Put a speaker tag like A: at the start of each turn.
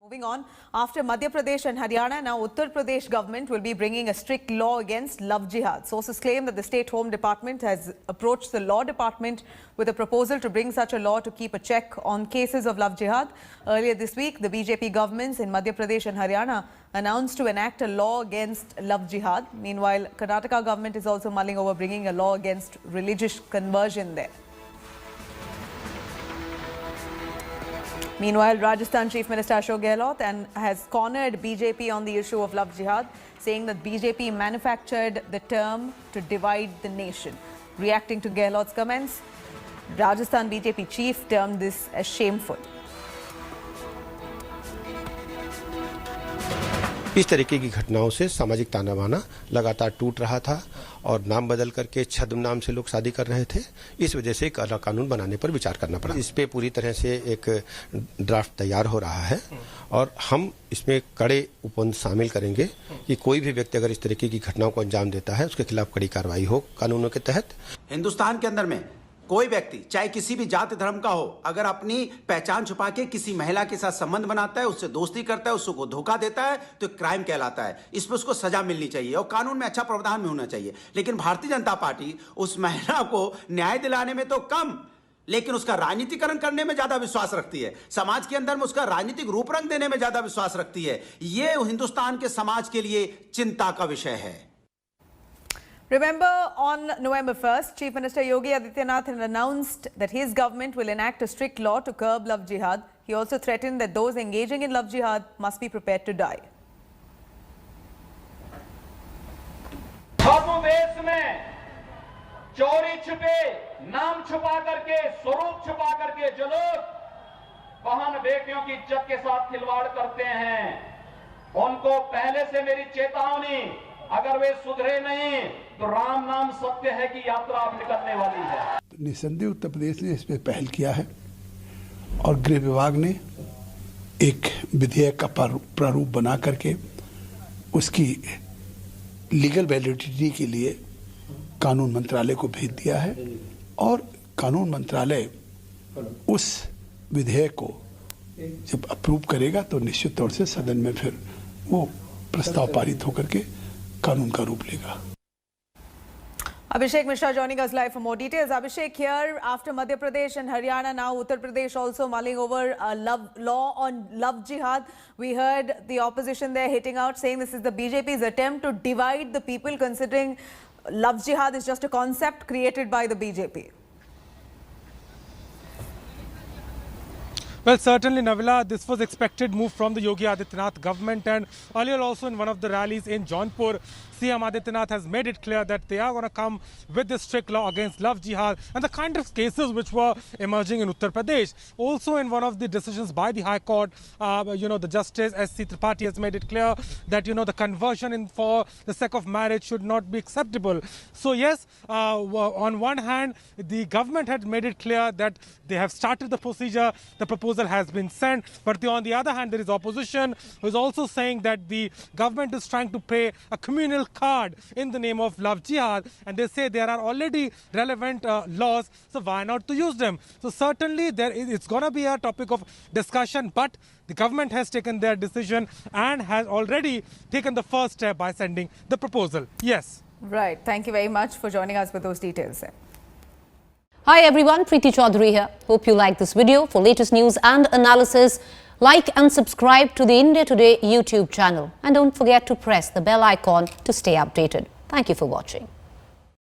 A: Moving on, after Madhya Pradesh and Haryana, now Uttar Pradesh government will be bringing a strict law against love jihad. Sources claim that the State Home Department has approached the Law Department with a proposal to bring such a law to keep a check on cases of love jihad. Earlier this week, the BJP governments in Madhya Pradesh and Haryana announced to enact a law against love jihad. Meanwhile, Karnataka government is also mulling over bringing a law against religious conversion there. Meanwhile, Rajasthan Chief Minister Ashok Gehlot has cornered BJP on the issue of love jihad, saying that BJP manufactured the term to divide the nation. Reacting to Gehlot's comments, Rajasthan BJP chief termed this as shameful.
B: इस तरीके की घटनाओं से सामाजिक ताना बाना लगातार टूट रहा था और नाम बदल करके छद्म नाम से लोग शादी कर रहे थे। इस वजह से एक अलग कानून बनाने पर विचार करना पड़ा। इस पे पूरी तरह से एक ड्राफ्ट तैयार हो रहा है और हम इसमें कड़े उपबंध शामिल करेंगे कि कोई भी व्यक्ति अगर इस तरीके की घटनाओं को अंजाम देता है उसके खिलाफ कड़ी कार्रवाई हो कानूनों के तहत।
C: हिंदुस्तान के अंदर में कोई व्यक्ति चाहे किसी भी जाति धर्म का हो, अगर अपनी पहचान छुपा के किसी महिला के साथ संबंध बनाता है, उससे दोस्ती करता है, उसको धोखा देता है, तो क्राइम कहलाता है। इस पर उसको सजा मिलनी चाहिए और कानून में अच्छा प्रावधान भी होना चाहिए। लेकिन भारतीय जनता पार्टी उस महिला को न्याय दिलाने में तो कम, लेकिन उसका राजनीतिकरण करने में ज्यादा विश्वास रखती है। समाज के अंदर में उसका राजनीतिक रूप रंग देने में ज्यादा विश्वास रखती है। ये हिंदुस्तान के समाज के लिए चिंता का विषय है।
A: Remember, on November 1st, Chief Minister Yogi Adityanath had announced that his government will enact a strict law to curb love jihad. He also threatened that those engaging in love jihad must be prepared to die.
D: हम देश में चोरी छुपे, नाम छुपा करके, स्वरूप छुपा करके जो लोग बहन बेटियों की इज्जत के साथ खिलवाड़ करते हैं, उनको पहले से मेरी चेतावनी, अगर वे सुधरे नहीं तो राम नाम सत्य है की यात्रा अब निकलने वाली है।
E: निसंदेह उत्तर प्रदेश ने इस पर पहल किया है और गृह विभाग ने एक विधेयक का प्रारूप बना करके उसकी लीगल वैलिडिटी के लिए कानून मंत्रालय को भेज दिया है और कानून मंत्रालय उस विधेयक को जब अप्रूव करेगा तो निश्चित तौर से सदन में फिर वो प्रस्ताव पारित होकर के कानून का रूप लेगा।
A: Abhishek Mishra joining us live for more details. Abhishek, here after Madhya Pradesh and Haryana, now Uttar Pradesh also mulling over a law on love jihad. We heard the opposition there hitting out, saying this is the BJP's attempt to divide the people, considering love jihad is just a concept created by the BJP.
F: Well, certainly, Navila, this was expected move from the Yogi Adityanath government, and earlier also in one of the rallies in Jaunpur, CM Adityanath has made it clear that they are going to come with this strict law against love jihad and the kind of cases which were emerging in Uttar Pradesh. Also in one of the decisions by the High Court, the Justice S.C. Tripathi has made it clear that, the conversion for the sake of marriage should not be acceptable. So yes, on one hand, the government had made it clear that they have started the procedure, the proposal has been sent, but on the other hand, there is opposition who is also saying that the government is trying to play a communal card in the name of love jihad, and they say there are already relevant laws, so why not to use them? So certainly it's going to be a topic of discussion, but the government has taken their decision and has already taken the first step by sending the proposal. Yes.
A: Right. Thank you very much for joining us with those details.
G: Hi everyone, Preeti Chaudhary here. Hope you like this video. For latest news and analysis, like and subscribe to the India Today YouTube channel. And don't forget to press the bell icon to stay updated. Thank you for watching.